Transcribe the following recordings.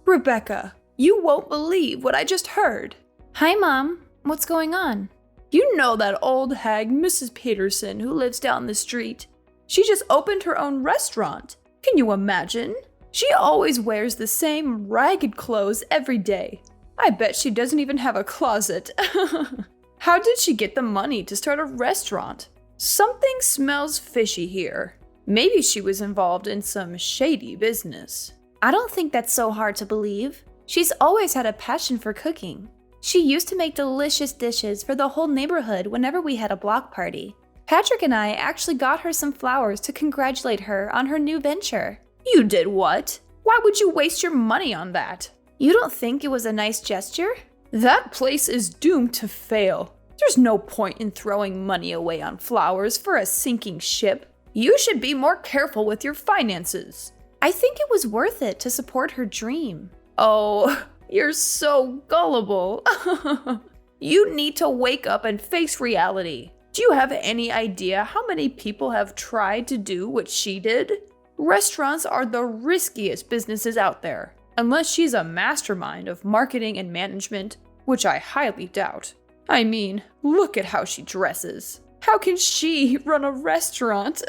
Rebecca, you won't believe what I just heard. Hi, Mom. What's going on? You know that old hag, Mrs. Peterson, who lives down the street? She just opened her own restaurant. Can you imagine? She always wears the same ragged clothes every day. I bet she doesn't even have a closet. How did she get the money to start a restaurant? Something smells fishy here. Maybe she was involved in some shady business. I don't think that's so hard to believe. She's always had a passion for cooking. She used to make delicious dishes for the whole neighborhood whenever we had a block party. Patrick and I actually got her some flowers to congratulate her on her new venture. You did what? Why would you waste your money on that? You don't think it was a nice gesture? That place is doomed to fail. There's no point in throwing money away on flowers for a sinking ship. You should be more careful with your finances. I think it was worth it to support her dream. Oh, you're so gullible. You need to wake up and face reality. Do you have any idea how many people have tried to do what she did? Restaurants are the riskiest businesses out there, unless she's a mastermind of marketing and management, which I highly doubt. I mean, look at how she dresses. How can she run a restaurant?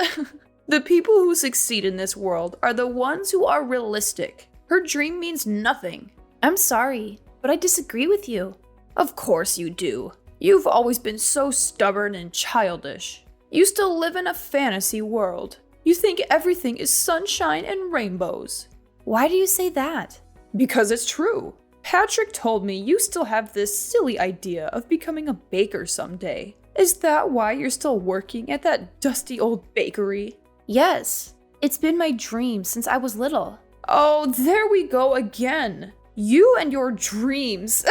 The people who succeed in this world are the ones who are realistic. Her dream means nothing. I'm sorry, but I disagree with you. Of course you do. You've always been so stubborn and childish. You still live in a fantasy world. You think everything is sunshine and rainbows. Why do you say that? Because it's true. Patrick told me you still have this silly idea of becoming a baker someday. Is that why you're still working at that dusty old bakery? Yes, it's been my dream since I was little. Oh, there we go again. You and your dreams.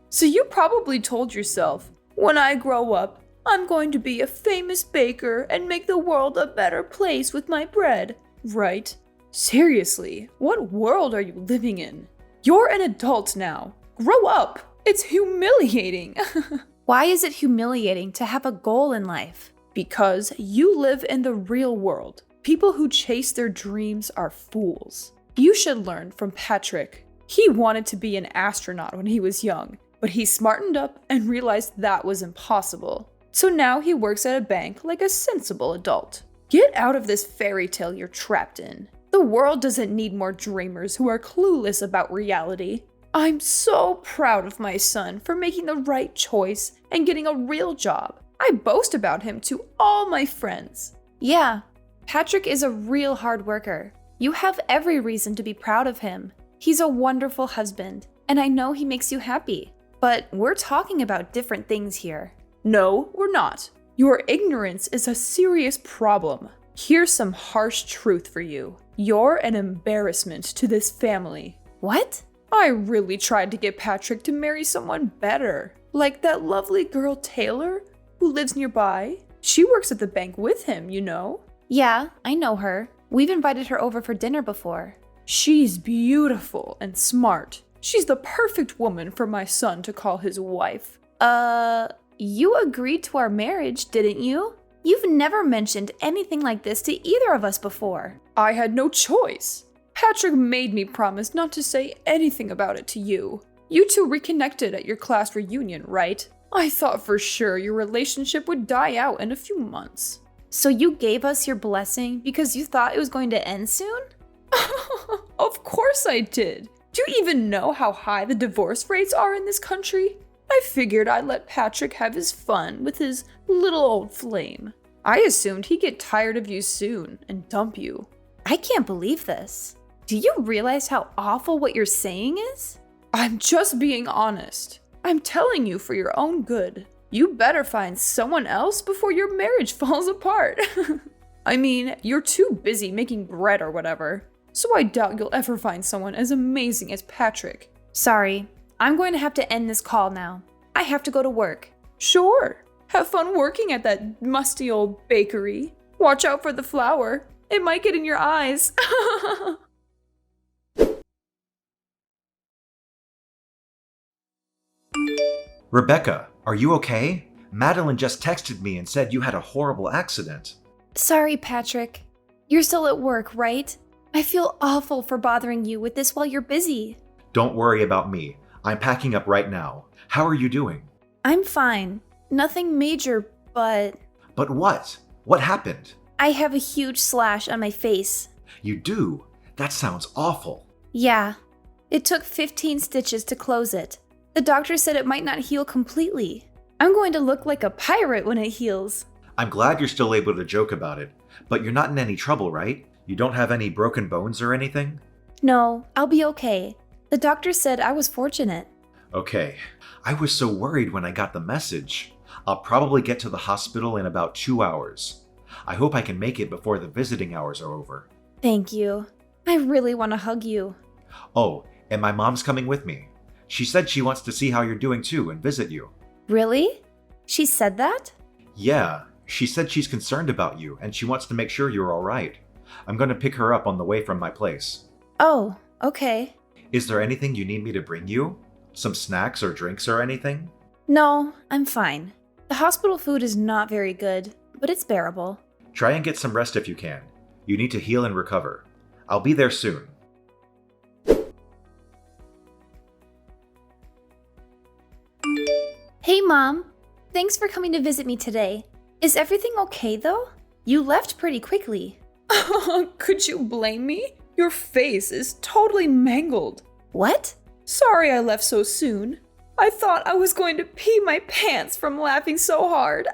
So you probably told yourself, when I grow up, I'm going to be a famous baker and make the world a better place with my bread, right? Seriously, what world are you living in? You're an adult now. Grow up. It's humiliating. Why is it humiliating to have a goal in life? Because you live in the real world. People who chase their dreams are fools. You should learn from Patrick. He wanted to be an astronaut when he was young, but he smartened up and realized that was impossible. So now he works at a bank like a sensible adult. Get out of this fairy tale you're trapped in. The world doesn't need more dreamers who are clueless about reality. I'm so proud of my son for making the right choice and getting a real job. I boast about him to all my friends. Yeah, Patrick is a real hard worker. You have every reason to be proud of him. He's a wonderful husband, and I know he makes you happy. But we're talking about different things here. No, we're not. Your ignorance is a serious problem. Here's some harsh truth for you. You're an embarrassment to this family. What? I really tried to get Patrick to marry someone better. Like that lovely girl Taylor, who lives nearby. She works at the bank with him, you know. Yeah, I know her. We've invited her over for dinner before. She's beautiful and smart. She's the perfect woman for my son to call his wife. You agreed to our marriage, didn't you? You've never mentioned anything like this to either of us before. I had no choice. Patrick made me promise not to say anything about it to you. You two reconnected at your class reunion, right? I thought for sure your relationship would die out in a few months. So you gave us your blessing because you thought it was going to end soon? Of course I did. Do you even know how high the divorce rates are in this country? I figured I'd let Patrick have his fun with his little old flame. I assumed he'd get tired of you soon and dump you. I can't believe this. Do you realize how awful what you're saying is? I'm just being honest. I'm telling you for your own good. You better find someone else before your marriage falls apart. I mean, you're too busy making bread or whatever, so I doubt you'll ever find someone as amazing as Patrick. Sorry, I'm going to have to end this call now. I have to go to work. Sure. Have fun working at that musty old bakery. Watch out for the flour. It might get in your eyes. Rebecca, are you okay? Madeline just texted me and said you had a horrible accident. Sorry, Patrick. You're still at work, right? I feel awful for bothering you with this while you're busy. Don't worry about me. I'm packing up right now. How are you doing? I'm fine. Nothing major, but But what? What happened? I have a huge slash on my face. You do? That sounds awful. Yeah. It took 15 stitches to close it. The doctor said it might not heal completely. I'm going to look like a pirate when it heals. I'm glad you're still able to joke about it, but you're not in any trouble, right? You don't have any broken bones or anything? No, I'll be okay. The doctor said I was fortunate. Okay. I was so worried when I got the message. I'll probably get to the hospital in about 2 hours. I hope I can make it before the visiting hours are over. Thank you. I really want to hug you. Oh, and my mom's coming with me. She said she wants to see how you're doing too and visit you. Really? She said that? Yeah, she said she's concerned about you and she wants to make sure you're alright. I'm going to pick her up on the way from my place. Oh, okay. Is there anything you need me to bring you? Some snacks or drinks or anything? No, I'm fine. The hospital food is not very good, but it's bearable. Try and get some rest if you can. You need to heal and recover. I'll be there soon. Hey, Mom. Thanks for coming to visit me today. Is everything okay, though? You left pretty quickly. Could you blame me? Your face is totally mangled. What? Sorry I left so soon. I thought I was going to pee my pants from laughing so hard.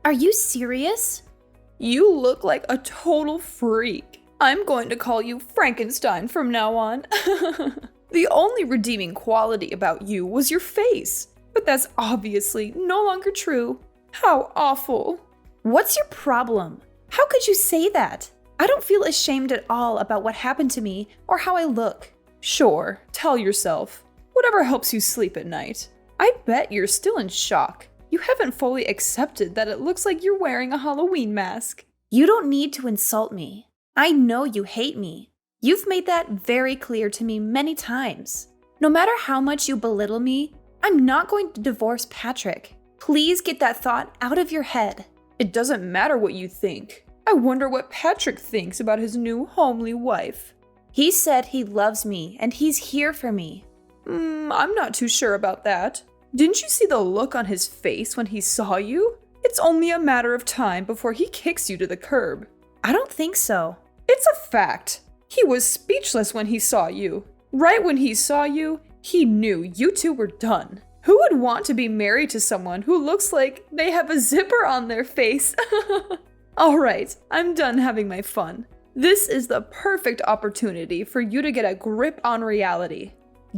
Are you serious? You look like a total freak. I'm going to call you Frankenstein from now on. The only redeeming quality about you was your face, but that's obviously no longer true. How awful. What's your problem? How could you say that? I don't feel ashamed at all about what happened to me or how I look. Sure, tell yourself. Whatever helps you sleep at night. I bet you're still in shock. You haven't fully accepted that it looks like you're wearing a Halloween mask. You don't need to insult me. I know you hate me. You've made that very clear to me many times. No matter how much you belittle me, I'm not going to divorce Patrick. Please get that thought out of your head. It doesn't matter what you think. I wonder what Patrick thinks about his new homely wife. He said he loves me and he's here for me. I'm not too sure about that. Didn't you see the look on his face when he saw you? It's only a matter of time before he kicks you to the curb. I don't think so. It's a fact. He was speechless when he saw you. Right when he saw you, he knew you two were done. Who would want to be married to someone who looks like they have a zipper on their face? Alright, I'm done having my fun. This is the perfect opportunity for you to get a grip on reality.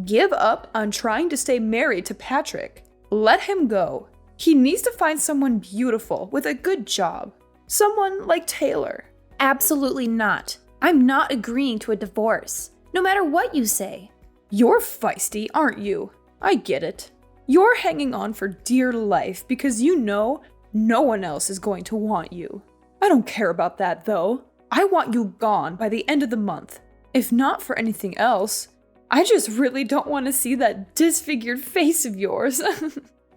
Give up on trying to stay married to Patrick. Let him go. He needs to find someone beautiful with a good job. Someone like Taylor. Absolutely not. I'm not agreeing to a divorce, no matter what you say. You're feisty, aren't you? I get it. You're hanging on for dear life because you know no one else is going to want you. I don't care about that though. I want you gone by the end of the month. If not for anything else, I just really don't want to see that disfigured face of yours.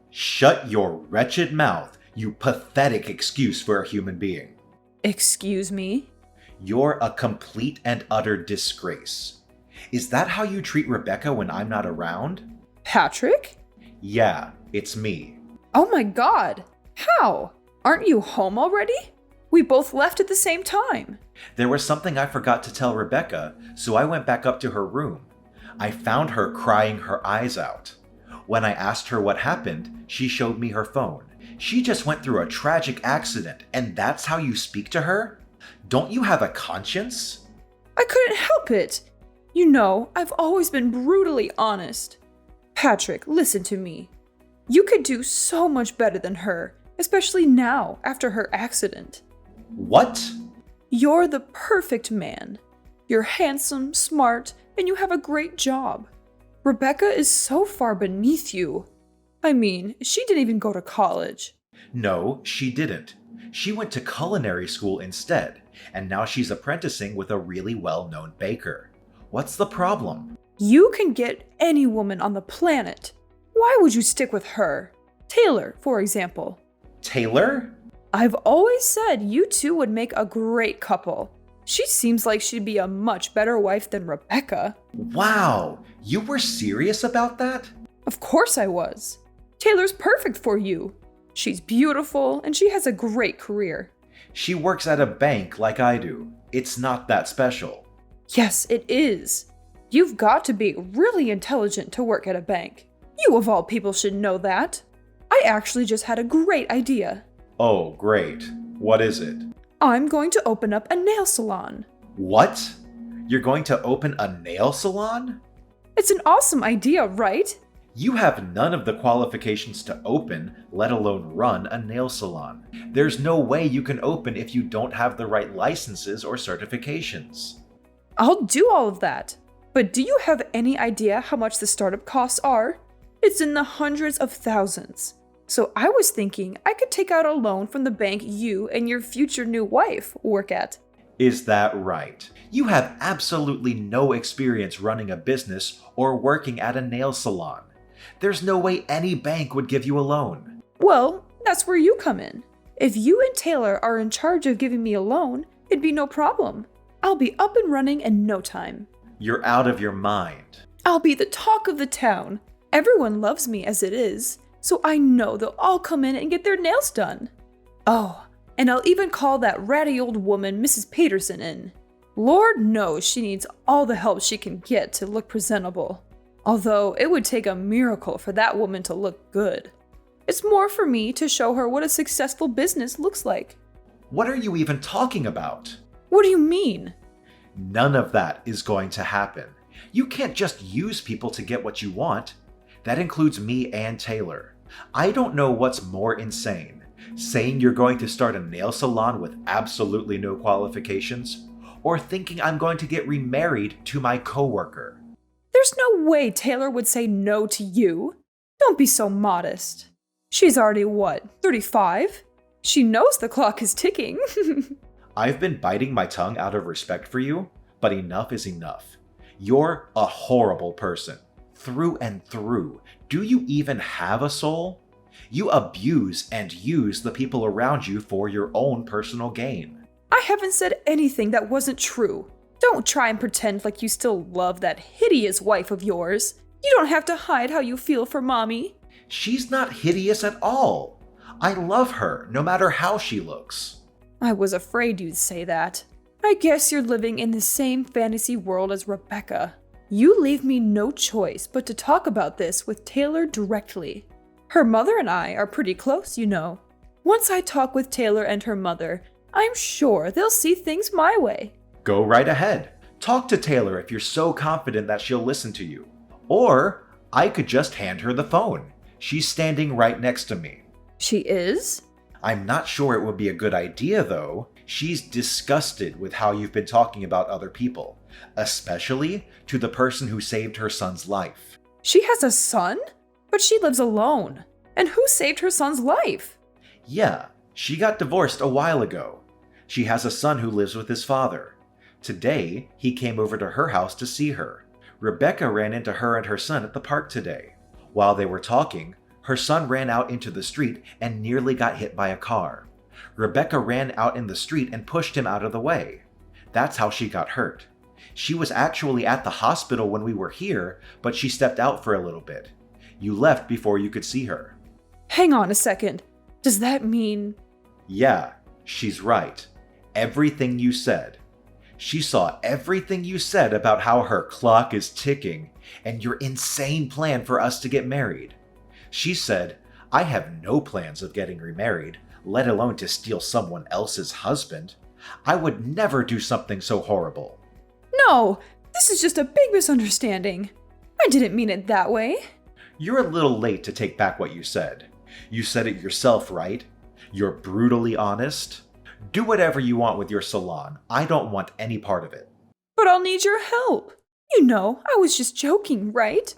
Shut your wretched mouth, you pathetic excuse for a human being. Excuse me? You're a complete and utter disgrace. Is that how you treat Rebecca when I'm not around? Patrick? Yeah, it's me. Oh my god. How? Aren't you home already? We both left at the same time. There was something I forgot to tell Rebecca, so I went back up to her room. I found her crying her eyes out. When I asked her what happened, she showed me her phone. She just went through a tragic accident, and that's how you speak to her? Don't you have a conscience? I couldn't help it. You know, I've always been brutally honest. Patrick, listen to me. You could do so much better than her, especially now, after her accident. What? You're the perfect man. You're handsome, smart, and you have a great job. Rebecca is so far beneath you. I mean, she didn't even go to college. No, she didn't. She went to culinary school instead, and now she's apprenticing with a really well-known baker. What's the problem? You can get any woman on the planet. Why would you stick with her? Taylor, for example. Taylor? I've always said you two would make a great couple. She seems like she'd be a much better wife than Rebecca. Wow, you were serious about that? Of course I was. Taylor's perfect for you. She's beautiful and she has a great career. She works at a bank like I do. It's not that special. Yes, it is. You've got to be really intelligent to work at a bank. You of all people should know that. I actually just had a great idea. Oh, great. What is it? I'm going to open up a nail salon. What? You're going to open a nail salon? It's an awesome idea, right? You have none of the qualifications to open, let alone run a nail salon. There's no way you can open if you don't have the right licenses or certifications. I'll do all of that. But do you have any idea how much the startup costs are? It's in the hundreds of thousands. So I was thinking I could take out a loan from the bank you and your future new wife work at. Is that right? You have absolutely no experience running a business or working at a nail salon. There's no way any bank would give you a loan. Well, that's where you come in. If you and Taylor are in charge of giving me a loan, it'd be no problem. I'll be up and running in no time. You're out of your mind. I'll be the talk of the town. Everyone loves me as it is, so I know they'll all come in and get their nails done. Oh, and I'll even call that ratty old woman Mrs. Peterson in. Lord knows she needs all the help she can get to look presentable. Although it would take a miracle for that woman to look good. It's more for me to show her what a successful business looks like. What are you even talking about? What do you mean? None of that is going to happen. You can't just use people to get what you want. That includes me and Taylor. I don't know what's more insane, saying you're going to start a nail salon with absolutely no qualifications, or thinking I'm going to get remarried to my coworker. There's no way Taylor would say no to you. Don't be so modest. She's already, 35? She knows the clock is ticking. I've been biting my tongue out of respect for you, but enough is enough. You're a horrible person. Through and through. Do you even have a soul? You abuse and use the people around you for your own personal gain. I haven't said anything that wasn't true. Don't try and pretend like you still love that hideous wife of yours. You don't have to hide how you feel for Mommy. She's not hideous at all. I love her, no matter how she looks. I was afraid you'd say that. I guess you're living in the same fantasy world as Rebecca. You leave me no choice but to talk about this with Taylor directly. Her mother and I are pretty close, you know. Once I talk with Taylor and her mother, I'm sure they'll see things my way. Go right ahead. Talk to Taylor if you're so confident that she'll listen to you. Or I could just hand her the phone. She's standing right next to me. She is? I'm not sure it would be a good idea, though. She's disgusted with how you've been talking about other people, especially to the person who saved her son's life. She has a son? But she lives alone. And who saved her son's life? Yeah, she got divorced a while ago. She has a son who lives with his father. Today, he came over to her house to see her. Rebecca ran into her and her son at the park today. While they were talking, her son ran out into the street and nearly got hit by a car. Rebecca ran out in the street and pushed him out of the way. That's how she got hurt. She was actually at the hospital when we were here, but she stepped out for a little bit. You left before you could see her. Hang on a second. Does that mean... Yeah, she's right. Everything you said. She saw everything you said about how her clock is ticking and your insane plan for us to get married. She said, I have no plans of getting remarried, let alone to steal someone else's husband. I would never do something so horrible. No, this is just a big misunderstanding. I didn't mean it that way. You're a little late to take back what you said. You said it yourself, right? You're brutally honest. Do whatever you want with your salon. I don't want any part of it. But I'll need your help. You know, I was just joking, right?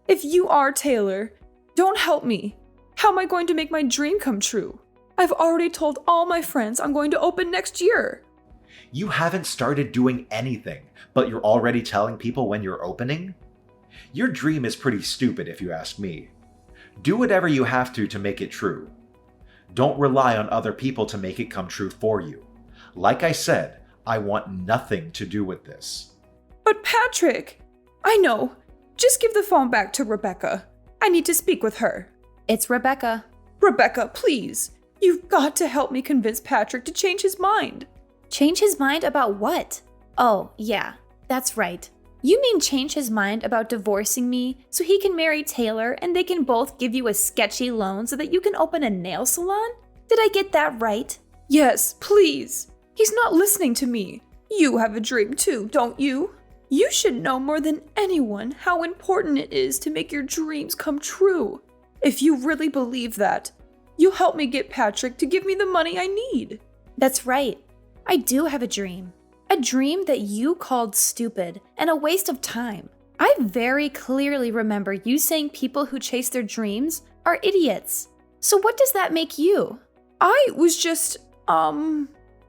If you are Taylor, don't help me. How am I going to make my dream come true? I've already told all my friends I'm going to open next year. You haven't started doing anything, but you're already telling people when you're opening? Your dream is pretty stupid if you ask me. Do whatever you have to make it true. Don't rely on other people to make it come true for you. Like I said, I want nothing to do with this. But Patrick, I know. Just give the phone back to Rebecca. I need to speak with her. It's Rebecca. Rebecca, please. You've got to help me convince Patrick to change his mind. Change his mind about what? Oh, yeah, that's right. You mean change his mind about divorcing me so he can marry Taylor and they can both give you a sketchy loan so that you can open a nail salon? Did I get that right? Yes, please. He's not listening to me. You have a dream too, don't you? You should know more than anyone how important it is to make your dreams come true. If you really believe that, you'll help me get Patrick to give me the money I need. That's right. I do have a dream. A dream that you called stupid and a waste of time. I very clearly remember you saying people who chase their dreams are idiots. So what does that make you? I was just,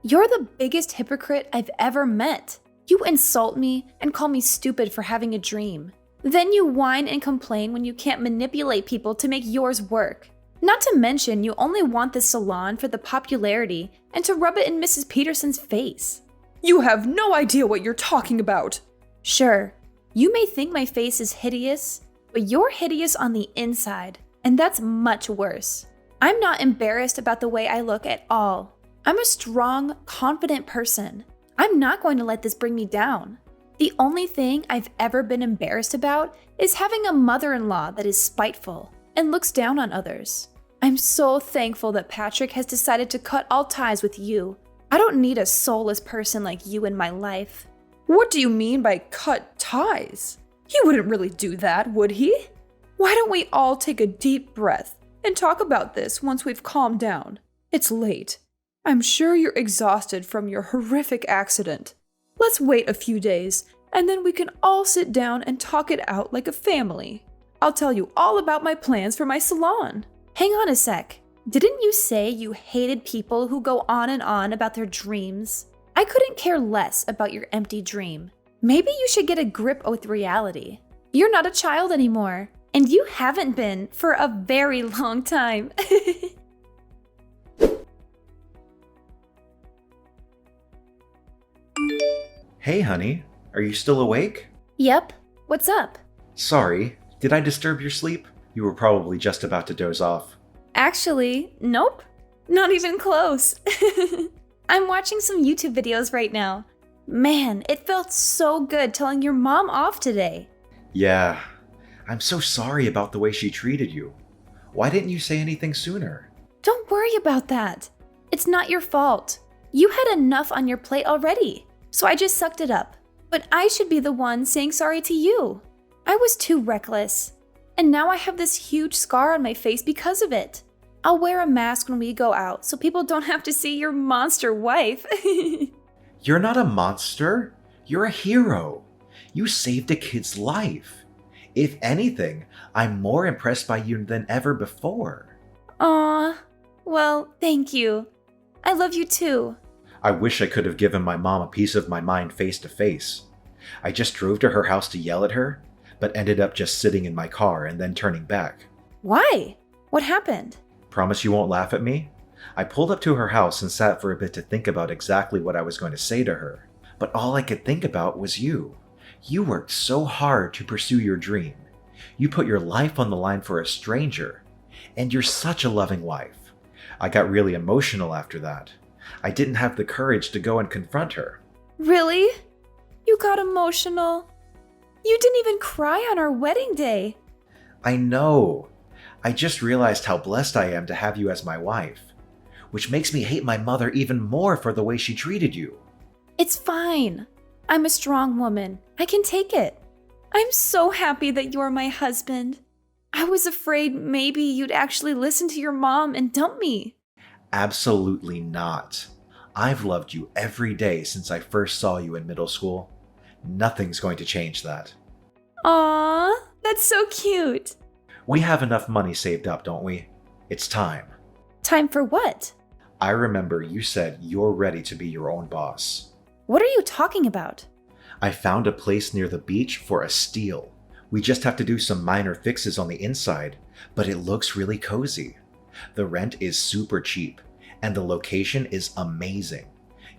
You're the biggest hypocrite I've ever met. You insult me and call me stupid for having a dream. Then you whine and complain when you can't manipulate people to make yours work. Not to mention, you only want this salon for the popularity and to rub it in Mrs. Peterson's face. You have no idea what you're talking about. Sure, you may think my face is hideous, but you're hideous on the inside, and that's much worse. I'm not embarrassed about the way I look at all. I'm a strong, confident person. I'm not going to let this bring me down. The only thing I've ever been embarrassed about is having a mother-in-law that is spiteful and looks down on others. I'm so thankful that Patrick has decided to cut all ties with you. I don't need a soulless person like you in my life. What do you mean by cut ties? He wouldn't really do that, would he? Why don't we all take a deep breath and talk about this once we've calmed down? It's late. I'm sure you're exhausted from your horrific accident. Let's wait a few days, and then we can all sit down and talk it out like a family. I'll tell you all about my plans for my salon. Hang on a sec. Didn't you say you hated people who go on and on about their dreams? I couldn't care less about your empty dream. Maybe you should get a grip with reality. You're not a child anymore, and you haven't been for a very long time. Hey, honey, are you still awake? Yep. What's up? Sorry, did I disturb your sleep? You were probably just about to doze off. Actually, nope. Not even close. I'm watching some YouTube videos right now. Man, it felt so good telling your mom off today. Yeah, I'm so sorry about the way she treated you. Why didn't you say anything sooner? Don't worry about that. It's not your fault. You had enough on your plate already, so I just sucked it up. But I should be the one saying sorry to you. I was too reckless. And now I have this huge scar on my face because of it. I'll wear a mask when we go out so people don't have to see your monster wife. You're not a monster. You're a hero. You saved a kid's life. If anything, I'm more impressed by you than ever before. Aw, well, thank you. I love you too. I wish I could have given my mom a piece of my mind face to face. I just drove to her house to yell at her, but ended up just sitting in my car and then turning back. Why? What happened? Promise you won't laugh at me? I pulled up to her house and sat for a bit to think about exactly what I was going to say to her. But all I could think about was you. You worked so hard to pursue your dream. You put your life on the line for a stranger. And you're such a loving wife. I got really emotional after that. I didn't have the courage to go and confront her. Really? You got emotional? You didn't even cry on our wedding day. I know. I just realized how blessed I am to have you as my wife, which makes me hate my mother even more for the way she treated you. It's fine. I'm a strong woman. I can take it. I'm so happy that you're my husband. I was afraid maybe you'd actually listen to your mom and dump me. Absolutely not. I've loved you every day since I first saw you in middle school. Nothing's going to change that. Aww, that's so cute. We have enough money saved up, don't we? It's time. Time for what? I remember you said you're ready to be your own boss. What are you talking about? I found a place near the beach for a steal. We just have to do some minor fixes on the inside, but it looks really cozy. The rent is super cheap, and the location is amazing.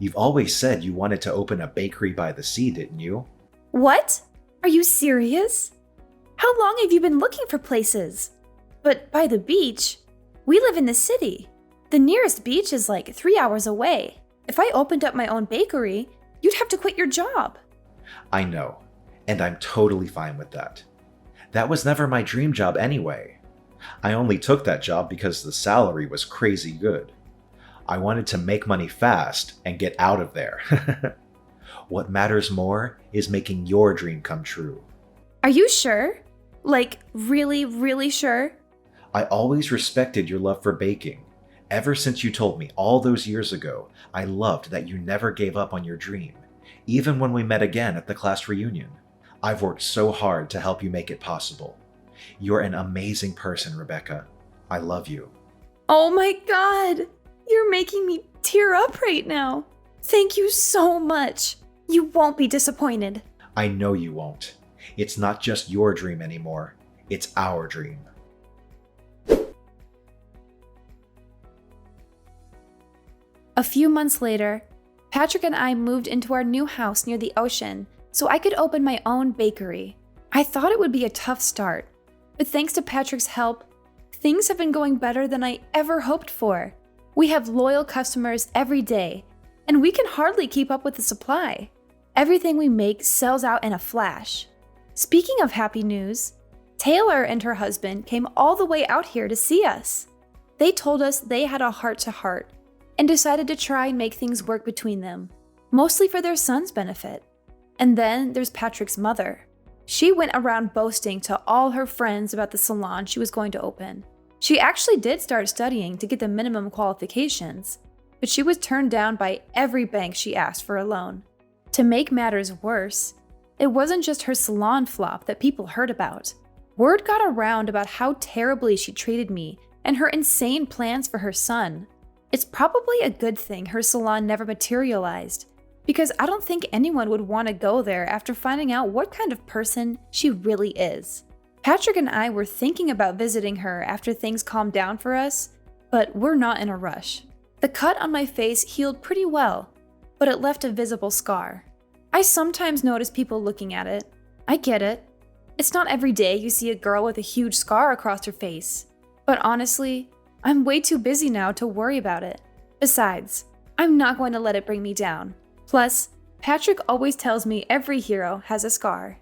You've always said you wanted to open a bakery by the sea, didn't you? What? Are you serious? How long have you been looking for places? But by the beach? We live in the city. The nearest beach is like 3 hours away. If I opened up my own bakery, you'd have to quit your job. I know, and I'm totally fine with that. That was never my dream job anyway. I only took that job because the salary was crazy good. I wanted to make money fast and get out of there. What matters more is making your dream come true. Are you sure? Like, really, really sure? I always respected your love for baking. Ever since you told me all those years ago, I loved that you never gave up on your dream, even when we met again at the class reunion. I've worked so hard to help you make it possible. You're an amazing person, Rebecca. I love you. Oh my God! You're making me tear up right now. Thank you so much. You won't be disappointed. I know you won't. It's not just your dream anymore. It's our dream. A few months later, Patrick and I moved into our new house near the ocean so I could open my own bakery. I thought it would be a tough start, but thanks to Patrick's help, things have been going better than I ever hoped for. We have loyal customers every day, and we can hardly keep up with the supply. Everything we make sells out in a flash. Speaking of happy news, Taylor and her husband came all the way out here to see us. They told us they had a heart-to-heart and decided to try and make things work between them, mostly for their son's benefit. And then there's Patrick's mother. She went around boasting to all her friends about the salon she was going to open. She actually did start studying to get the minimum qualifications, but she was turned down by every bank she asked for a loan. To make matters worse, it wasn't just her salon flop that people heard about. Word got around about how terribly she treated me and her insane plans for her son. It's probably a good thing her salon never materialized, because I don't think anyone would want to go there after finding out what kind of person she really is. Patrick and I were thinking about visiting her after things calmed down for us, but we're not in a rush. The cut on my face healed pretty well, but it left a visible scar. I sometimes notice people looking at it. I get it. It's not every day you see a girl with a huge scar across her face. But honestly, I'm way too busy now to worry about it. Besides, I'm not going to let it bring me down. Plus, Patrick always tells me every hero has a scar.